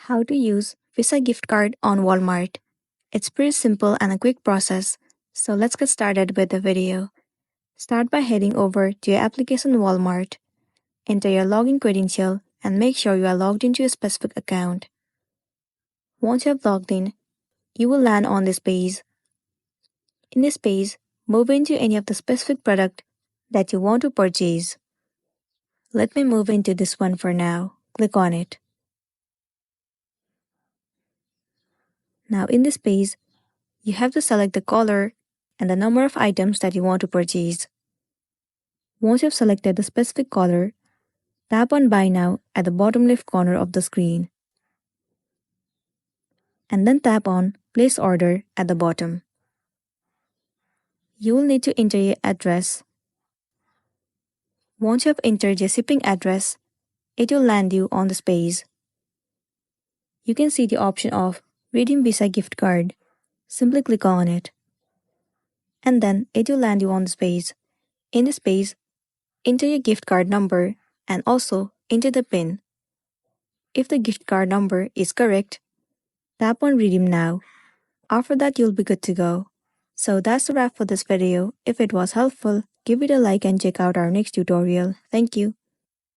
How to use Visa gift card on Walmart. It's pretty simple and a quick process, so let's get started with the video. Start by heading over to your application Walmart. Enter your login credential and make sure you are logged into a specific account. Once you have logged in, you will land on this page. In this page, move into any of the specific product that you want to purchase. Let me move into this one for now. Click on it. Now in this page, you have to select the color and the number of items that you want to purchase. Once you've selected the specific color, tap on Buy Now at the bottom left corner of the screen. And then tap on Place Order at the bottom. You will need to enter your address. Once you have entered your shipping address, it will land you on this page. You can see the option of Redeem Visa gift card. Simply click on it. And then it will land you on this page. In this page, enter your gift card number and also enter the PIN. If the gift card number is correct, tap on Redeem Now. After that, you'll be good to go. So that's the wrap for this video. If it was helpful, give it a like and check out our next tutorial. Thank you.